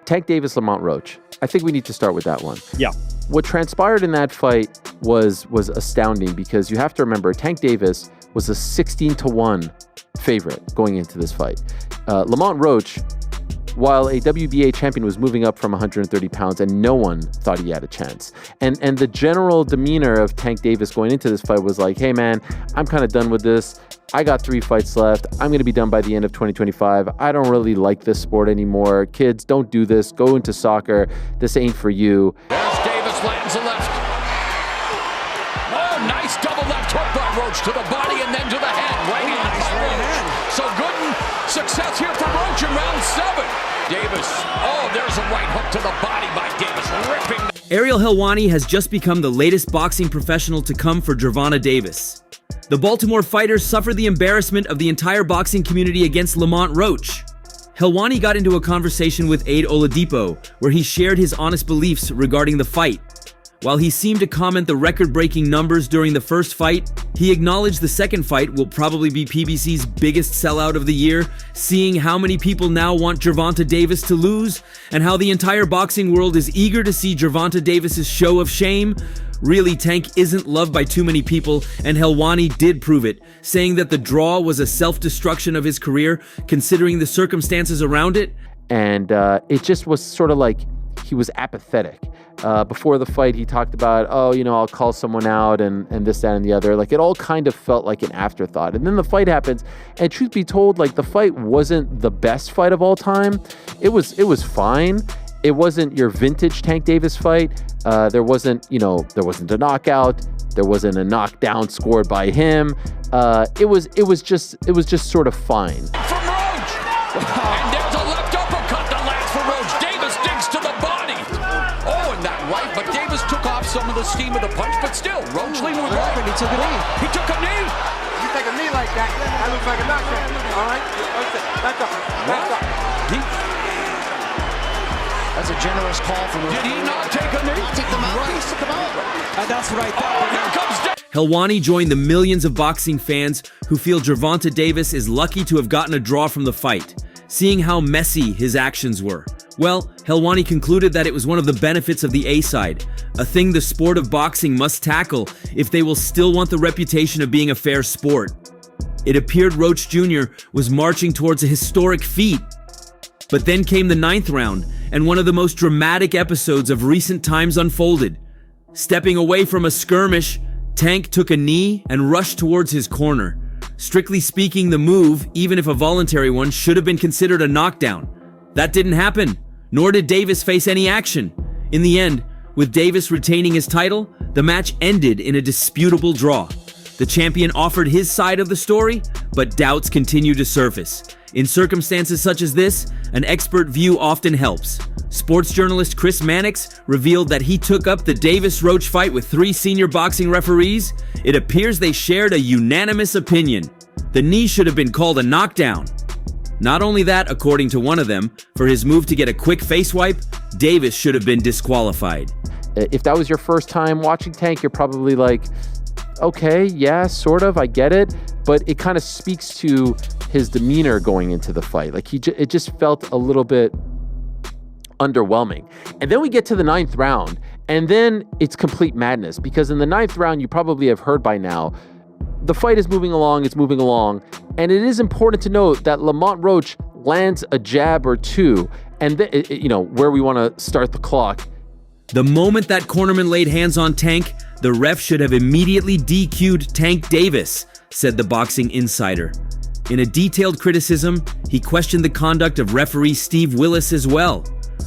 Tank Davis, Lamont Roach. I think we need to start with that one. Yeah. What transpired in that fight was astounding, because you have to remember Tank Davis was a 16-1 favorite going into this fight. Lamont Roach, while a WBA champion, was moving up from 130 pounds, and no one thought he had a chance. And the general demeanor of Tank Davis going into this fight was like, hey man, I'm kind of done with this. I got 3 fights left. I'm going to be done by the end of 2025. I don't really like this sport anymore. Kids, don't do this. Go into soccer. This ain't for you. There's Davis, lands a left. Oh, nice double left hook by Roach to the body and then to the head. Right hand by Roach. So good success here for Roach in round 7. Davis. Oh, there's a right hook to the body by Davis, ripping. Ariel Helwani has just become the latest boxing professional to come for Gervonta Davis. The Baltimore fighter suffered the embarrassment of the entire boxing community against Lamont Roach. Helwani got into a conversation with Aid Oladipo, where he shared his honest beliefs regarding the fight. While he seemed to comment the record-breaking numbers during the first fight, he acknowledged the second fight will probably be PBC's biggest sellout of the year, seeing how many people now want Gervonta Davis to lose, and how the entire boxing world is eager to see Gervonta Davis's show of shame. Really, Tank isn't loved by too many people, and Helwani did prove it, saying that the draw was a self-destruction of his career, considering the circumstances around it. And it just was sort of like he was apathetic. Before the fight, he talked about, I'll call someone out and this, that, and the other. Like, it all kind of felt like an afterthought. And then the fight happens, and truth be told, like, the fight wasn't the best fight of all time. It was fine. It wasn't your vintage Tank Davis fight. There wasn't a knockout. There wasn't a knockdown scored by him. It was just sort of fine. From Roach! And there's a left uppercut that lands for Roach. Davis digs to the body. Oh, and that right, but Davis took off some of the steam of the punch, but still, Roach leaned with right. He took a knee. He took a knee. You take a knee like that, that looks like a knockdown. All right? That's up. That's a generous call from him. Did he not take a knee? Took the mouthpiece, took him out. And that's right. Oh, here comes Davis. Helwani joined the millions of boxing fans who feel Gervonta Davis is lucky to have gotten a draw from the fight, seeing how messy his actions were. Well, Helwani concluded that it was one of the benefits of the A-side, a thing the sport of boxing must tackle if they will still want the reputation of being a fair sport. It appeared Roach Jr. was marching towards a historic feat. But then came the 9th round, and one of the most dramatic episodes of recent times unfolded. Stepping away from a skirmish, Tank took a knee and rushed towards his corner. Strictly speaking, the move, even if a voluntary one, should have been considered a knockdown. That didn't happen, nor did Davis face any action. In the end, with Davis retaining his title, the match ended in a disputable draw. The champion offered his side of the story, but doubts continue to surface. In circumstances such as this, an expert view often helps. Sports journalist Chris Mannix revealed that he took up the Davis-Roach fight with 3 senior boxing referees. It appears they shared a unanimous opinion. The knee should have been called a knockdown. Not only that, according to one of them, for his move to get a quick face wipe, Davis should have been disqualified. If that was your first time watching Tank, you're probably like, okay, yeah, sort of, I get it. But it kind of speaks to his demeanor going into the fight. Like, it just felt a little bit underwhelming. And then we get to the 9th round, and then it's complete madness, because in the 9th round, you probably have heard by now, the fight is moving along, and it is important to note that Lamont Roach lands a jab or two, and where we want to start the clock. The moment that cornerman laid hands on Tank, the ref should have immediately DQ'd Tank Davis, said the boxing insider. In a detailed criticism, he questioned the conduct of referee Steve Willis as well.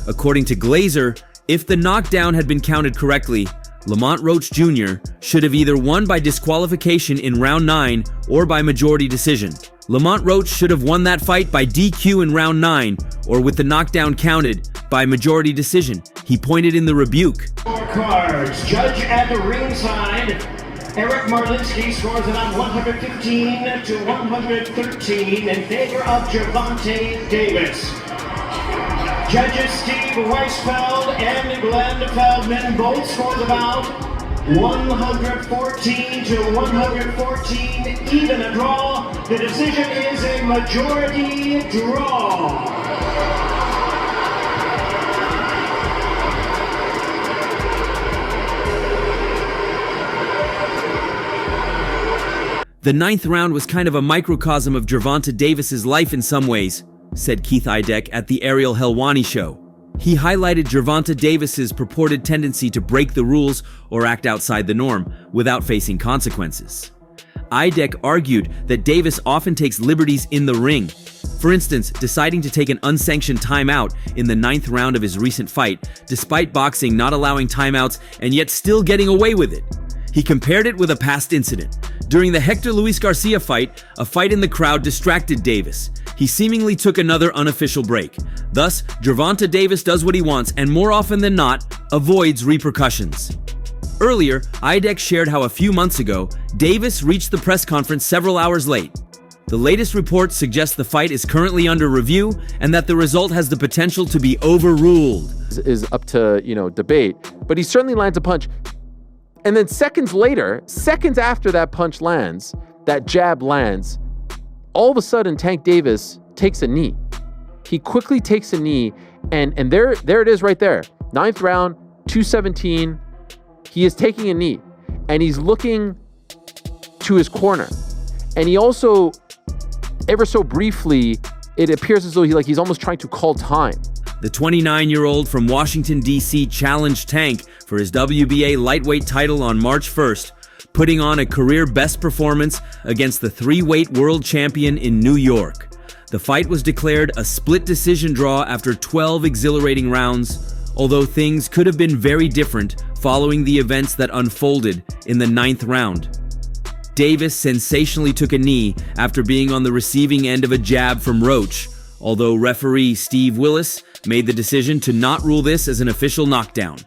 According to Glazer, if the knockdown had been counted correctly, Lamont Roach Jr. should have either won by disqualification in round 9 or by majority decision. Lamont Roach should have won that fight by DQ in round 9, or with the knockdown counted, by majority decision. He pointed in the rebuke. Cards. Judge at the ringside, Eric Marlinski scores it on 115 to 113 in favor of Gervonta Davis. Judges Steve Weisfeld and Glenn Feldman both scores about 114 to 114, even a draw. The decision is a majority draw. "The ninth round was kind of a microcosm of Gervonta Davis's life in some ways," said Keith Idec at the Ariel Helwani show. He highlighted Gervonta Davis's purported tendency to break the rules or act outside the norm without facing consequences. Idec argued that Davis often takes liberties in the ring. For instance, deciding to take an unsanctioned timeout in the ninth round of his recent fight, despite boxing not allowing timeouts and yet still getting away with it. He compared it with a past incident. During the Hector Luis Garcia fight, a fight in the crowd distracted Davis. He seemingly took another unofficial break. Thus, Gervonta Davis does what he wants and more often than not, avoids repercussions. Earlier, Idec shared how a few months ago, Davis reached the press conference several hours late. The latest report suggests the fight is currently under review and that the result has the potential to be overruled. Is up to, debate, but he certainly lands a punch. And then seconds later, seconds after that punch lands, that jab lands, all of a sudden Tank Davis takes a knee. He quickly takes a knee, and there it is right there. Ninth round, 217. He is taking a knee, and he's looking to his corner. And he also, ever so briefly, it appears as though he's almost trying to call time. The 29-year-old from Washington, D.C. challenged Tank for his WBA lightweight title on March 1st, putting on a career best performance against the three-weight world champion in New York. The fight was declared a split decision draw after 12 exhilarating rounds, although things could have been very different following the events that unfolded in the ninth round. Davis sensationally took a knee after being on the receiving end of a jab from Roach, although referee Steve Willis made the decision to not rule this as an official knockdown.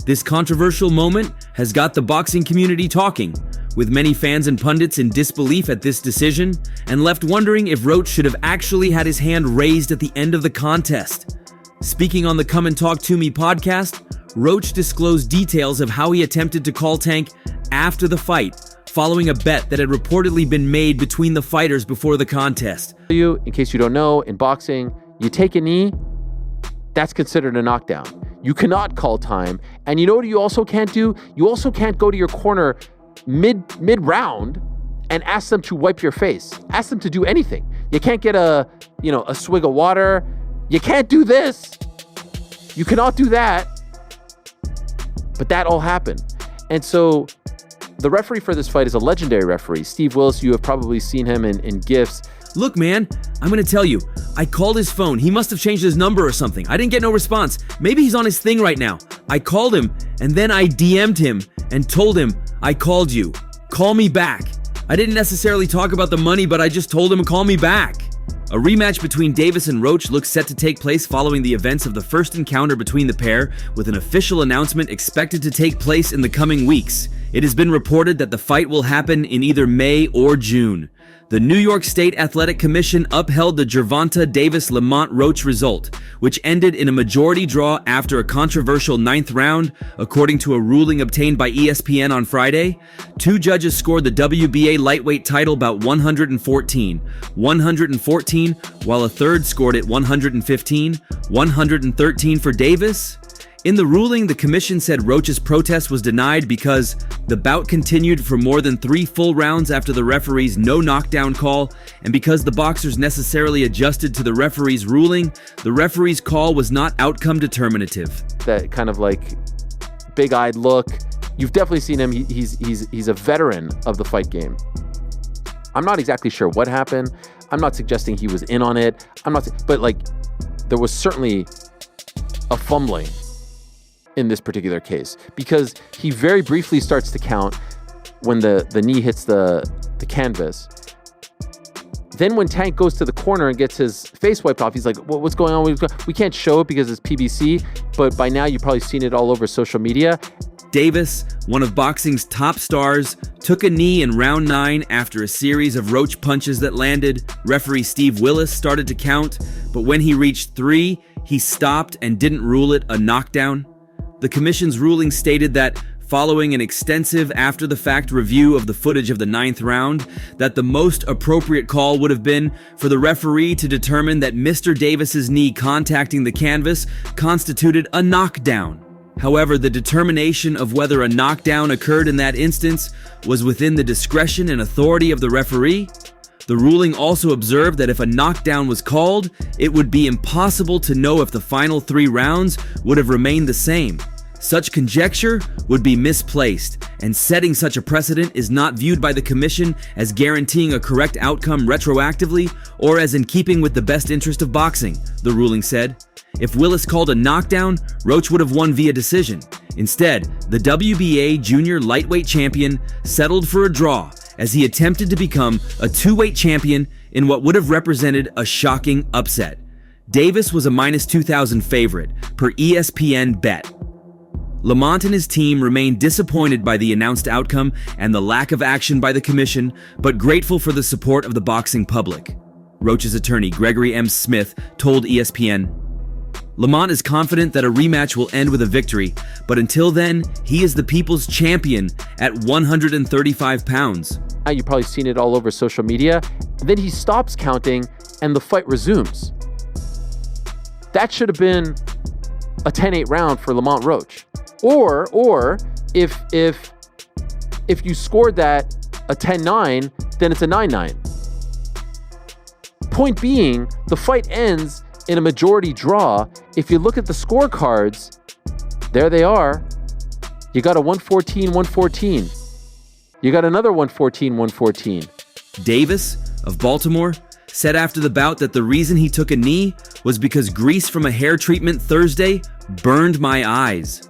This controversial moment has got the boxing community talking, with many fans and pundits in disbelief at this decision and left wondering if Roach should have actually had his hand raised at the end of the contest. Speaking on the Come and Talk to Me podcast, Roach disclosed details of how he attempted to call Tank after the fight, following a bet that had reportedly been made between the fighters before the contest. In case you don't know, in boxing, you take a knee, that's considered a knockdown. You cannot call time. And you know what you also can't do? You also can't go to your corner mid-round and ask them to wipe your face. Ask them to do anything. You can't get a swig of water. You can't do this. You cannot do that. But that all happened. And so the referee for this fight is a legendary referee. Steve Willis, you have probably seen him in GIFs. Look, man, I'm gonna tell you, I called his phone. He must have changed his number or something. I didn't get no response. Maybe he's on his thing right now. I called him, and then I DM'd him and told him, I called you. Call me back. I didn't necessarily talk about the money, but I just told him to call me back. A rematch between Davis and Roach looks set to take place following the events of the first encounter between the pair, with an official announcement expected to take place in the coming weeks. It has been reported that the fight will happen in either May or June. The New York State Athletic Commission upheld the Gervonta Davis-Lamont Roach result, which ended in a majority draw after a controversial ninth round, according to a ruling obtained by ESPN on Friday. Two judges scored the WBA lightweight title bout 114, while a third scored it 113 for Davis. In the ruling, the commission said Roach's protest was denied because the bout continued for more than 3 full rounds after the referee's no knockdown call, and because the boxers necessarily adjusted to the referee's ruling, the referee's call was not outcome determinative. That kind of big-eyed look. You've definitely seen him. He's a veteran of the fight game. I'm not exactly sure what happened. I'm not suggesting he was in on it. But there was certainly a fumbling in this particular case, because he very briefly starts to count when the knee hits the canvas. Then when Tank goes to the corner and gets his face wiped off, he's like, what's going on? We can't show it because it's PBC, but by now you've probably seen it all over social media. Davis, one of boxing's top stars, took a knee in round 9 after a series of Roach punches that landed. Referee Steve Willis started to count, but when he reached 3, he stopped and didn't rule it a knockdown. The commission's ruling stated that, following an extensive after-the-fact review of the footage of the 9th round, that the most appropriate call would have been for the referee to determine that Mr. Davis's knee contacting the canvas constituted a knockdown. However, the determination of whether a knockdown occurred in that instance was within the discretion and authority of the referee. The ruling also observed that if a knockdown was called, it would be impossible to know if the final 3 rounds would have remained the same. Such conjecture would be misplaced, and setting such a precedent is not viewed by the commission as guaranteeing a correct outcome retroactively or as in keeping with the best interest of boxing, the ruling said. If Willis called a knockdown, Roach would have won via decision. Instead, the WBA junior lightweight champion settled for a draw as he attempted to become a 2-weight champion in what would have represented a shocking upset. Davis was a -2,000 favorite per ESPN bet. Lamont and his team remained disappointed by the announced outcome and the lack of action by the commission, but grateful for the support of the boxing public. Roach's attorney, Gregory M. Smith, told ESPN, "Lamont is confident that a rematch will end with a victory, but until then, he is the people's champion at 135 pounds. You've probably seen it all over social media. Then he stops counting and the fight resumes. That should have been a 10-8 round for Lamont Roach. Or if you scored that a 10-9, then it's a 9-9. Point being, the fight ends in a majority draw. If you look at the scorecards, there they are. You got a 114-114. You got another 114-114. Davis, of Baltimore, said after the bout that the reason he took a knee was because grease from a hair treatment Thursday burned my eyes.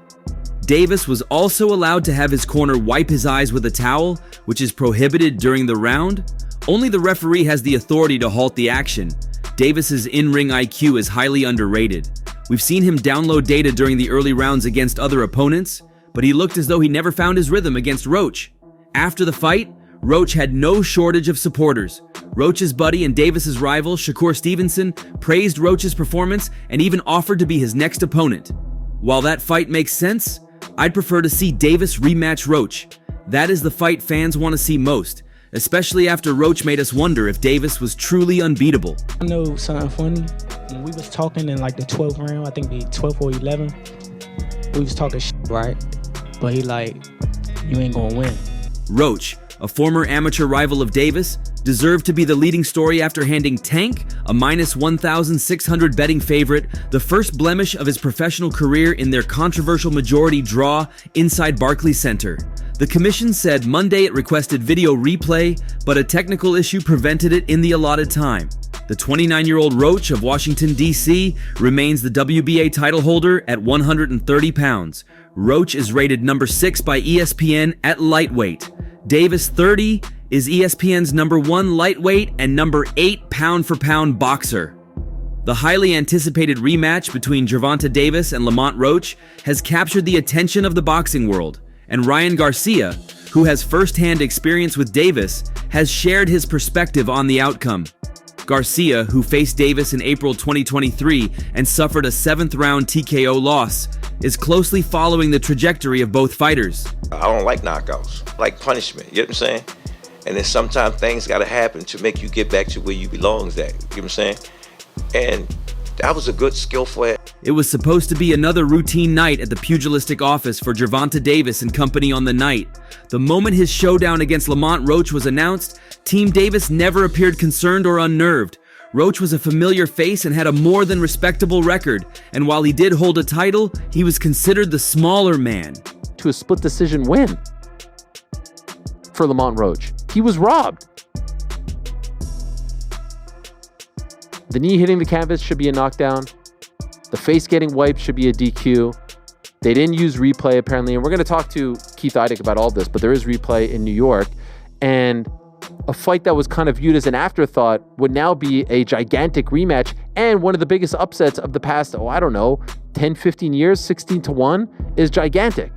Davis was also allowed to have his corner wipe his eyes with a towel, which is prohibited during the round. Only the referee has the authority to halt the action. Davis's in-ring IQ is highly underrated. We've seen him download data during the early rounds against other opponents, but he looked as though he never found his rhythm against Roach. After the fight, Roach had no shortage of supporters. Roach's buddy and Davis's rival, Shakur Stevenson, praised Roach's performance and even offered to be his next opponent. While that fight makes sense, I'd prefer to see Davis rematch Roach. That is the fight fans want to see most, especially after Roach made us wonder if Davis was truly unbeatable. I know something funny. When we was talking in like the 12th round, I think the 12th or 11th, we was talking shit, right? But he like, you ain't gonna win. Roach, a former amateur rival of Davis, deserved to be the leading story after handing Tank, a -1,600 betting favorite, the first blemish of his professional career in their controversial majority draw inside Barclays Center. The commission said Monday it requested video replay, but a technical issue prevented it in the allotted time. The 29-year-old Roach of Washington, D.C. remains the WBA title holder at 130 pounds. Roach is rated number 6 by ESPN at lightweight. Davis, 30, is ESPN's number 1 lightweight and number 8 pound-for-pound boxer. The highly anticipated rematch between Gervonta Davis and Lamont Roach has captured the attention of the boxing world, and Ryan Garcia, who has first-hand experience with Davis, has shared his perspective on the outcome. Garcia, who faced Davis in April 2023 and suffered a 7th-round TKO loss, is closely following the trajectory of both fighters. I don't like knockouts, I like punishment, you know what I'm saying? And then sometimes things gotta happen to make you get back to where you belongs at, you know what I'm saying? And that was a good, skillful. It was supposed to be another routine night at the pugilistic office for Gervonta Davis and company on the night. The moment his showdown against Lamont Roach was announced, Team Davis never appeared concerned or unnerved. Roach was a familiar face and had a more than respectable record, and while he did hold a title, he was considered the smaller man. To a split decision win for Lamont Roach. He was robbed. The knee hitting the canvas should be a knockdown. The face getting wiped should be a DQ. They didn't use replay apparently, and we're going to talk to Keith Eidick about all this, but there is replay in New York, and a fight that was kind of viewed as an afterthought would now be a gigantic rematch and one of the biggest upsets of the past, 10, 15 years, 16-1 is gigantic.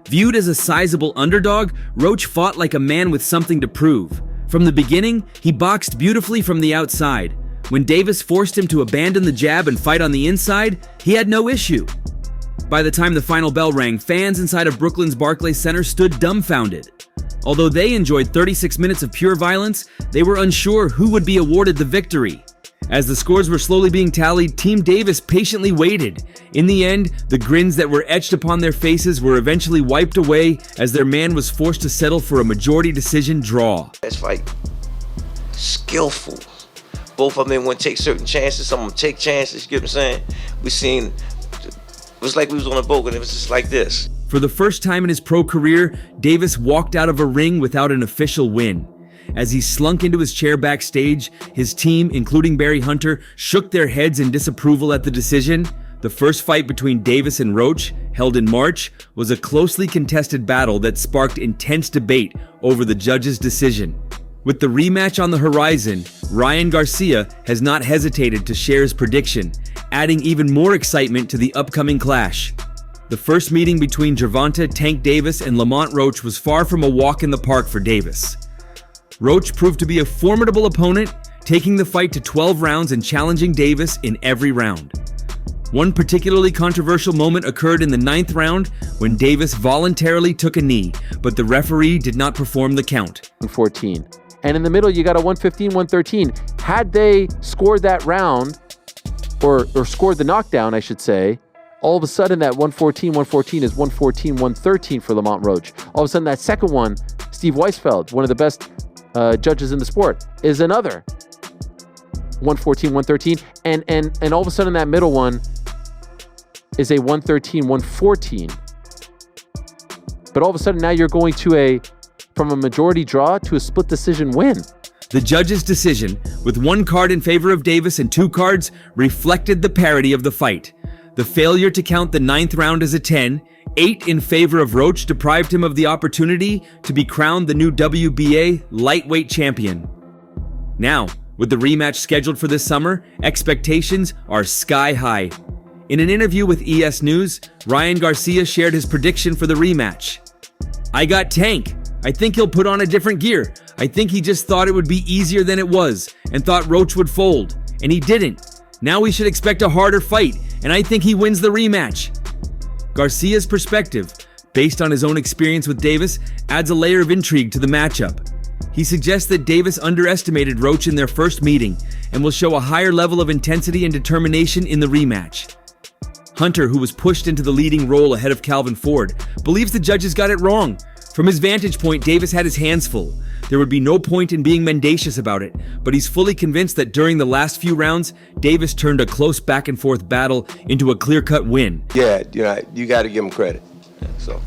Viewed as a sizable underdog, Roach fought like a man with something to prove. From the beginning, he boxed beautifully from the outside. When Davis forced him to abandon the jab and fight on the inside, he had no issue. By the time the final bell rang, fans inside of Brooklyn's Barclays Center stood dumbfounded. Although they enjoyed 36 minutes of pure violence, they were unsure who would be awarded the victory. As the scores were slowly being tallied, Team Davis patiently waited. In the end, the grins that were etched upon their faces were eventually wiped away as their man was forced to settle for a majority decision draw. That's fight skillful. Both of them want to take certain chances. Some of them take chances. You get what I'm saying? We seen, it was like we was on a boat and it was just like this. For the first time in his pro career, Davis walked out of a ring without an official win. As he slunk into his chair backstage, his team, including Barry Hunter, shook their heads in disapproval at the decision. The first fight between Davis and Roach, held in March, was a closely contested battle that sparked intense debate over the judge's decision. With the rematch on the horizon, Ryan Garcia has not hesitated to share his prediction, adding even more excitement to the upcoming clash. The first meeting between Gervonta, Tank Davis, and Lamont Roach was far from a walk in the park for Davis. Roach proved to be a formidable opponent, taking the fight to 12 rounds and challenging Davis in every round. One particularly controversial moment occurred in the 9th round when Davis voluntarily took a knee, but the referee did not perform the count. 14. And in the middle, you got a 115, 113. Had they scored that round, or scored the knockdown, I should say, all of a sudden that 114, 114 is 114, 113 for Lamont Roach. All of a sudden that second one, Steve Weisfeld, one of the best judges in the sport, is another 114, 113, and all of a sudden that middle one is a 113, 114. But all of a sudden now you're going to from a majority draw to a split decision win. The judge's decision, with 1 card in favor of Davis and 2 cards, reflected the parity of the fight. The failure to count the 9th round as a 10, 8 in favor of Roach, deprived him of the opportunity to be crowned the new WBA lightweight champion. Now, with the rematch scheduled for this summer, expectations are sky high. In an interview with ES News, Ryan Garcia shared his prediction for the rematch. "I got Tank. I think he'll put on a different gear. I think he just thought it would be easier than it was and thought Roach would fold, and he didn't. Now we should expect a harder fight, and I think he wins the rematch." Garcia's perspective, based on his own experience with Davis, adds a layer of intrigue to the matchup. He suggests that Davis underestimated Roach in their first meeting and will show a higher level of intensity and determination in the rematch. Hunter, who was pushed into the leading role ahead of Calvin Ford, believes the judges got it wrong. From his vantage point, Davis had his hands full. There would be no point in being mendacious about it, but he's fully convinced that during the last few rounds, Davis turned a close back-and-forth battle into a clear-cut win. Yeah, you got to give him credit. So.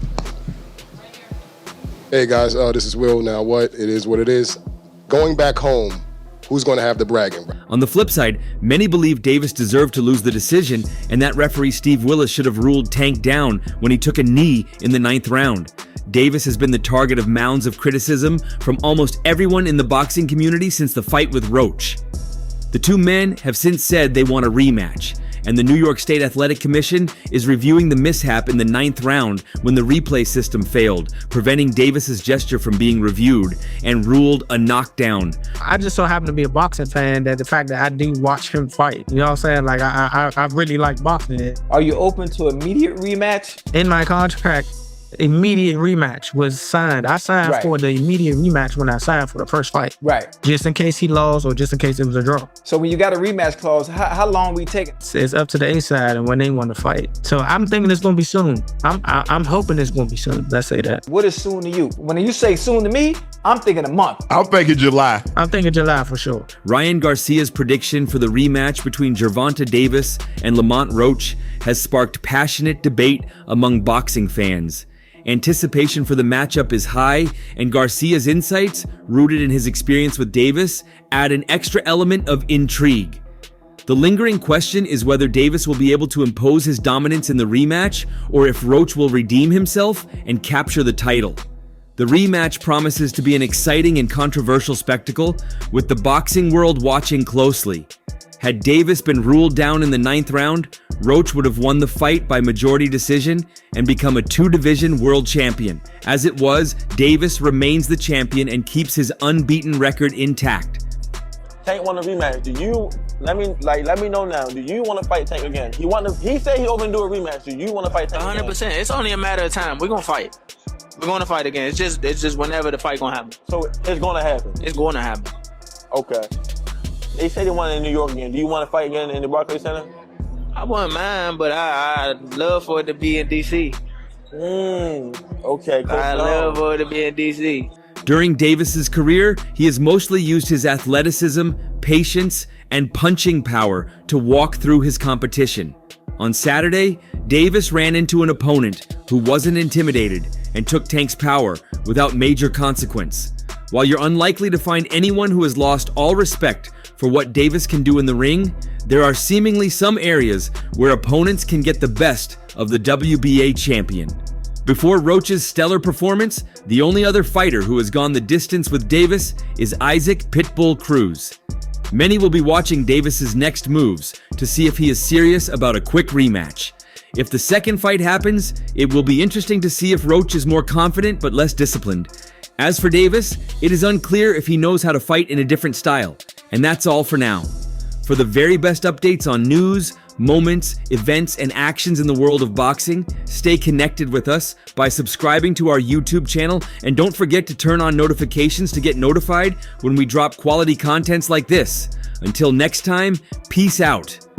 Hey guys, this is Will. Now what? It is what it is. Going back home, who's going to have the bragging? On the flip side, many believe Davis deserved to lose the decision, and that referee Steve Willis should have ruled Tank down when he took a knee in the 9th round. Davis has been the target of mounds of criticism from almost everyone in the boxing community since the fight with Roach. The two men have since said they want a rematch, and the New York State Athletic Commission is reviewing the mishap in the 9th round when the replay system failed, preventing Davis's gesture from being reviewed, and ruled a knockdown. I just so happen to be a boxing fan that the fact that I do watch him fight, you know what I'm saying? Like, I really like boxing. Are you open to immediate rematch? In my contract, immediate rematch was signed. I signed for the immediate rematch when I signed for the first fight. Right. Just in case he lost or just in case it was a draw. So when you got a rematch clause, how long we take it? It's up to the A side and when they want to fight. So I'm thinking it's going to be soon. I'm hoping it's going to be soon. Let's say that. What is soon to you? When you say soon to me, I'm thinking a month. I'm thinking July. I'm thinking July for sure. Ryan Garcia's prediction for the rematch between Gervonta Davis and Lamont Roach has sparked passionate debate among boxing fans. Anticipation for the matchup is high, and Garcia's insights, rooted in his experience with Davis, add an extra element of intrigue. The lingering question is whether Davis will be able to impose his dominance in the rematch, or if Roach will redeem himself and capture the title. The rematch promises to be an exciting and controversial spectacle, with the boxing world watching closely. Had Davis been ruled down in the 9th round, Roach would have won the fight by majority decision and become a 2-division world champion. As it was, Davis remains the champion and keeps his unbeaten record intact. Tank want a rematch. Let me know now. Do you want to fight Tank again? He said he open to do a rematch. Do you want to fight Tank 100%. again? It's only a matter of time. We're gonna fight. We're gonna fight again. It's just whenever the fight gonna happen. So it's gonna happen. It's gonna happen. Okay. They say they want it in New York again. Do you want to fight again in the Barclays Center? I wouldn't mind, but I'd love for it to be in D.C. Okay, cool. I'd love for it to be in D.C. During Davis's career, he has mostly used his athleticism, patience, and punching power to walk through his competition. On Saturday, Davis ran into an opponent who wasn't intimidated and took Tank's power without major consequence. While you're unlikely to find anyone who has lost all respect for what Davis can do in the ring, there are seemingly some areas where opponents can get the best of the WBA champion. Before Roach's stellar performance, the only other fighter who has gone the distance with Davis is Isaac Pitbull Cruz. Many will be watching Davis's next moves to see if he is serious about a quick rematch. If the second fight happens, it will be interesting to see if Roach is more confident but less disciplined. As for Davis, it is unclear if he knows how to fight in a different style. And that's all for now. For the very best updates on news, moments, events, and actions in the world of boxing, stay connected with us by subscribing to our YouTube channel, and don't forget to turn on notifications to get notified when we drop quality contents like this. Until next time, peace out.